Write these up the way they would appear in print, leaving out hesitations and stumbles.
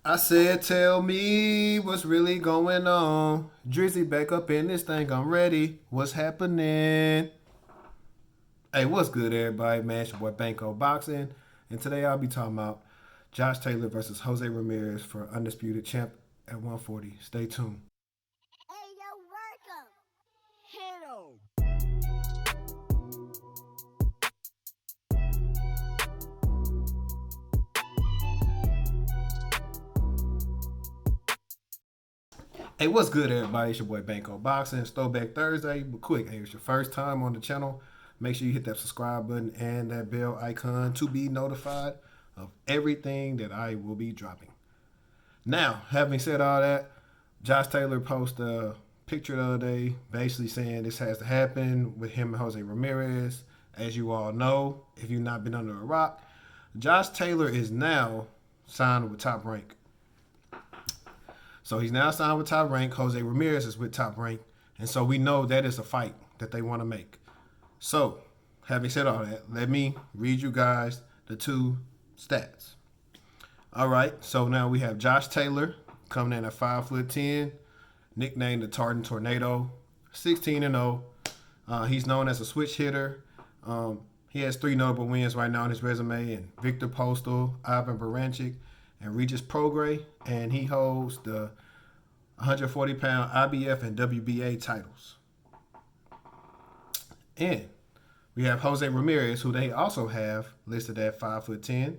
I said, tell me what's really going on. Drizzy back up in this thing. I'm ready. What's happening? Hey, what's good, everybody? Man, it's your boy Banco Boxing. And today I'll be talking about Josh Taylor versus Jose Ramirez for Undisputed Champ at 140. Stay tuned. Hey, yo, Worko. Hit 'em. Hey, what's good, everybody? It's your boy Banco Boxing. It's Throwback Thursday. But quick, hey, it's your first time on the channel. Make sure you hit that subscribe button and that bell icon to be notified of everything that I will be dropping. Now, having said all that, Josh Taylor posted a picture the other day basically saying this has to happen with him and Jose Ramirez. As you all know, if you've not been under a rock, Josh Taylor is now signed with Top Rank. So he's now signed with Top Rank. Jose Ramirez is with Top Rank. And so we know that is a fight that they want to make. So, having said all that, let me read you guys the two stats. All right, so now we have Josh Taylor coming in at 5'10", nicknamed the Tartan Tornado, 16-0. He's known as a switch hitter. He has 3 notable wins right now on his resume, and Victor Postal, Ivan Baranchik, and Regis Prograis, and he holds the 140-pound IBF and WBA titles. And we have Jose Ramirez, who they also have listed at 5'10".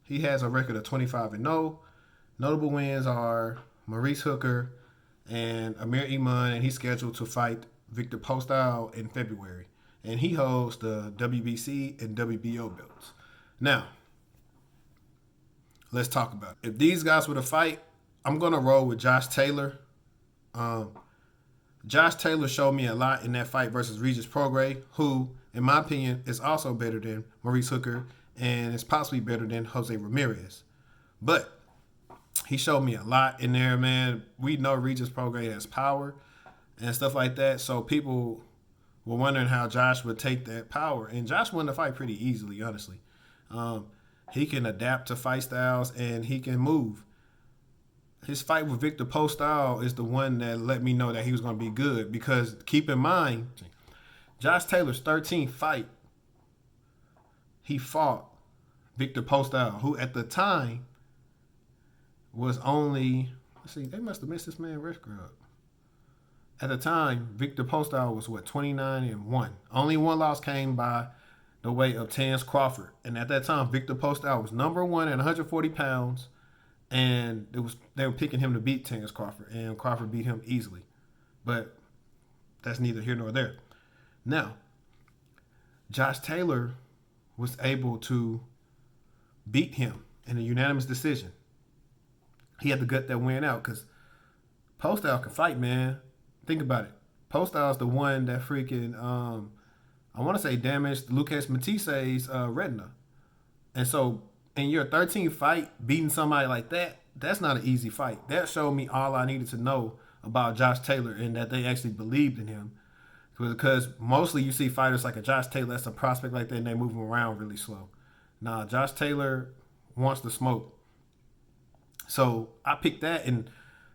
He has a record of 25-0. Notable wins are Maurice Hooker and Amir Iman, and he's scheduled to fight Victor Postal in February. And he holds the WBC and WBO belts. Now, let's talk about it. If these guys were to fight, I'm going to roll with Josh Taylor. Josh Taylor showed me a lot in that fight versus Regis Prograis, who, in my opinion, is also better than Maurice Hooker and is possibly better than Jose Ramirez. But he showed me a lot in there, man. We know Regis Prograis has power and stuff like that, so people were wondering how Josh would take that power. And Josh won the fight pretty easily, honestly. He can adapt to fight styles, and he can move. His fight with Victor Postal is the one that let me know that he was going to be good, because keep in mind, Josh Taylor's 13th fight, he fought Victor Postal, who at the time was only, let's see, they must have missed this man Rich Grub. At the time, Victor Postal was, 29-1. Only one loss came by the weight of Terence Crawford. And at that time, Victor Postal was number 1 at 140 pounds. And they were picking him to beat Terence Crawford. And Crawford beat him easily. But that's neither here nor there. Now, Josh Taylor was able to beat him in a unanimous decision. He had to gut that win out, because Postal can fight, man. Think about it. Postal is the one that freaking, I want to say, damaged Lucas Matisse's retina. And so, in your 13th fight, beating somebody like that, that's not an easy fight. That showed me all I needed to know about Josh Taylor, and that they actually believed in him. Because mostly you see fighters like a Josh Taylor, that's a prospect like that, and they move him around really slow. Nah, Josh Taylor wants to smoke. So I picked that, and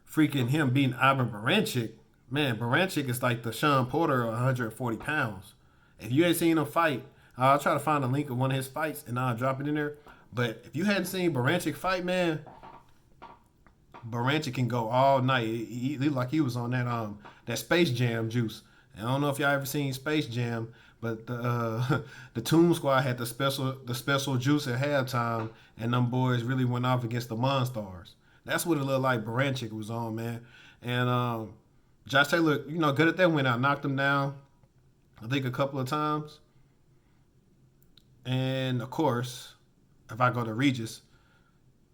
freaking him beating Ivan Baranchik. Man, Baranchik is like the Sean Porter of 140 pounds. If you ain't seen him fight, I'll try to find a link of one of his fights and I'll drop it in there. But if you hadn't seen Baranchik fight, man, Baranchik can go all night. He like he was on that Space Jam juice. And I don't know if y'all ever seen Space Jam, but the Toon Squad had the special juice at halftime, and them boys really went off against the Monstars. That's what it looked like Baranchik was on, man. And Josh Taylor, good at that, went out, knocked him down, I think a couple of times. And of course, if I go to Regis,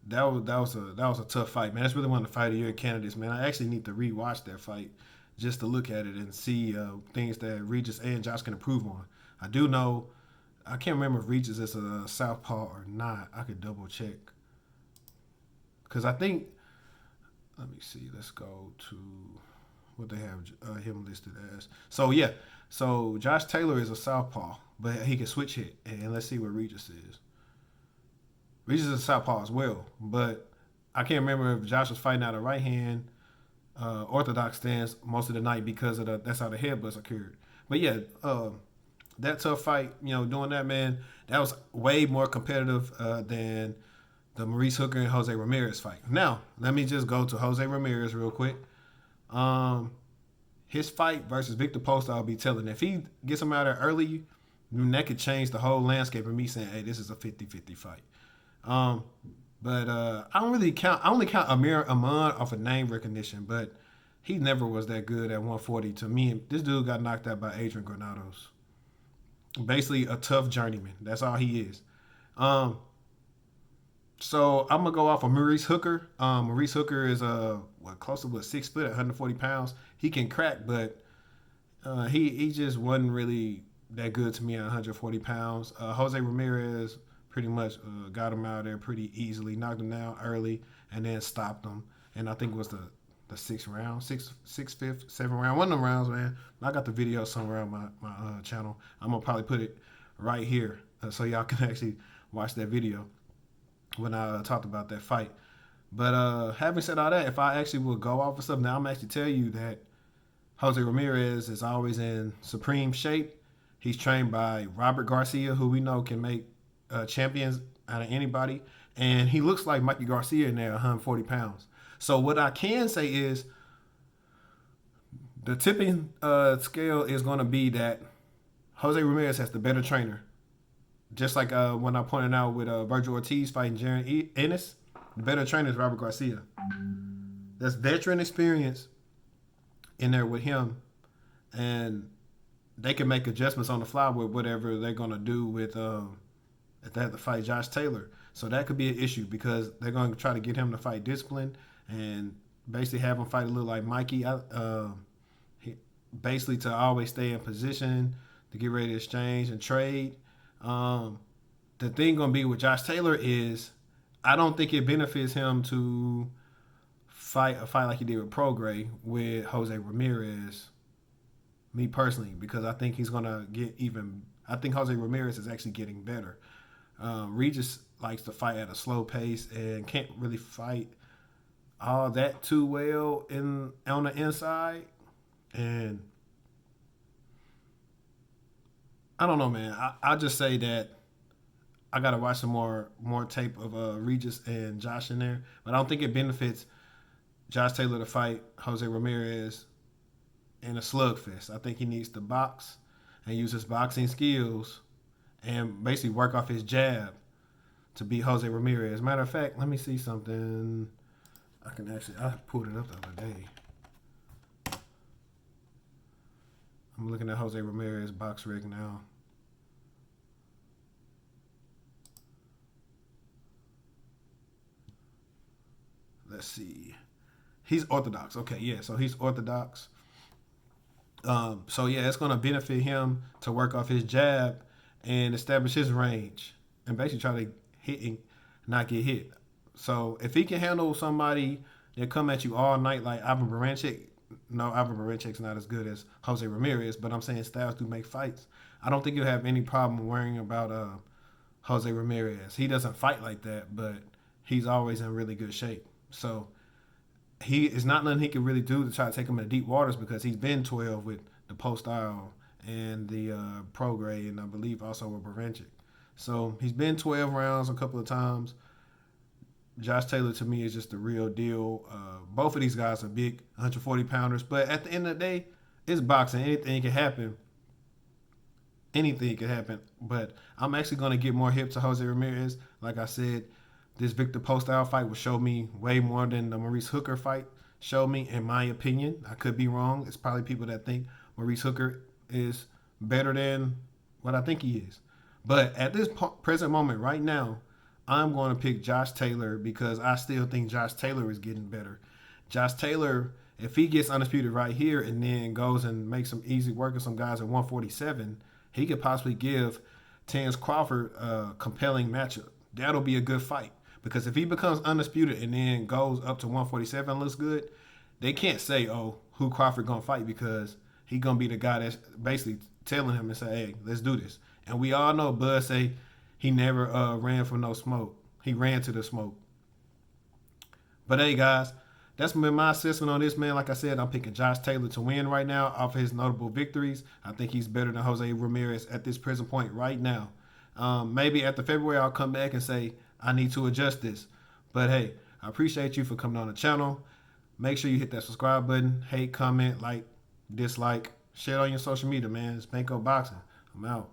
that was a tough fight, man. That's really one of the fight of year candidates, man. I actually need to rewatch that fight just to look at it and see things that Regis and Josh can improve on. I do know, I can't remember if Regis is a southpaw or not. I could double check, because I think, let me see. Let's go to what they have him listed as. So yeah, so Josh Taylor is a southpaw, but he can switch hit. And let's see what Regis is. Regis is a southpaw as well, but I can't remember if Josh was fighting out of right hand orthodox stance most of the night because of that's how the headbutts occurred. But yeah, that tough fight, doing that, man, that was way more competitive than the Maurice Hooker and Jose Ramirez fight. Now, let me just go to Jose Ramirez real quick. His fight versus Victor Post, I'll be telling. If he gets him out of there early, that could change the whole landscape of me saying, hey, this is a 50-50 fight. But I don't really count. I only count Amir Ahman off of name recognition, but he never was that good at 140 to me. This dude got knocked out by Adrian Granados. Basically a tough journeyman. That's all he is. So I'm gonna go off of Maurice Hooker. Maurice Hooker is close to 6 foot at 140 pounds. He can crack, but he just wasn't really that good to me at 140 pounds. Jose Ramirez pretty much got him out there pretty easily, knocked him down early, and then stopped him. And I think it was the sixth round, fifth, seventh round, one of them rounds, man. I got the video somewhere on my channel. I'm gonna probably put it right here so y'all can actually watch that video when I talked about that fight. But having said all that, if I actually would go off of stuff, now I'm actually tell you that Jose Ramirez is always in supreme shape. He's trained by Robert Garcia, who we know can make champions out of anybody. And he looks like Mikey Garcia in there, 140 pounds. So what I can say is the tipping scale is going to be that Jose Ramirez has the better trainer. Just like when I pointed out with Virgil Ortiz fighting Jaron Ennis, the better trainer is Robert Garcia. That's veteran experience in there with him. And they can make adjustments on the fly with whatever they're going to do with if they have to fight Josh Taylor. So that could be an issue because they're going to try to get him to fight discipline and basically have him fight a little like Mikey. Basically to always stay in position, to get ready to exchange and trade. The thing going to be with Josh Taylor is I don't think it benefits him to fight a fight like he did with Prograis with Jose Ramirez, me personally, because I think he's going to get even – I think Jose Ramirez is actually getting better. Regis likes to fight at a slow pace and can't really fight all that too well on the inside. And I don't know, man. I'll just say that I got to watch some more tape of Regis and Josh in there. But I don't think it benefits Josh Taylor to fight Jose Ramirez in a slugfest. I think he needs to box and use his boxing skills and basically work off his jab to beat Jose Ramirez. Matter of fact, let me see something. I pulled it up the other day. I'm looking at Jose Ramirez box rig now. Let's see. He's orthodox. Okay, yeah, so he's orthodox. So yeah, it's going to benefit him to work off his jab and establish his range and basically try to hit and not get hit. So if he can handle somebody that come at you all night like Ivan Baranchyk, no, Ivan Barancyk's not as good as Jose Ramirez, but I'm saying styles do make fights. I don't think you'll have any problem worrying about Jose Ramirez. He doesn't fight like that, but he's always in really good shape. So he is not nothing he can really do to try to take him into deep waters because he's been 12 with the Postile and the Prograis, and I believe also with Baranchyk. So he's been 12 rounds a couple of times. Josh Taylor, to me, is just the real deal. Both of these guys are big 140-pounders, but at the end of the day, it's boxing. Anything can happen. Anything can happen. But I'm actually going to get more hip to Jose Ramirez. Like I said, this Victor Postile fight will show me way more than the Maurice Hooker fight showed me, in my opinion. I could be wrong. It's probably people that think Maurice Hooker is better than what I think he is. But at this present moment right now, I'm going to pick Josh Taylor because I still think Josh Taylor is getting better. Josh Taylor, if he gets undisputed right here and then goes and makes some easy work with some guys at 147, he could possibly give Terence Crawford a compelling matchup. That'll be a good fight because if he becomes undisputed and then goes up to 147 and looks good, they can't say, oh, who Crawford going to fight because he going to be the guy that's basically telling him and say, hey, let's do this. And we all know Bud say he never ran from no smoke. He ran to the smoke. But hey, guys, that's been my assessment on this, man. Like I said, I'm picking Josh Taylor to win right now off of his notable victories. I think he's better than Jose Ramirez at this present point right now. Maybe after February, I'll come back and say I need to adjust this. But hey, I appreciate you for coming on the channel. Make sure you hit that subscribe button, hate, comment, like, dislike, share it on your social media, man. It's Banco Boxing. I'm out.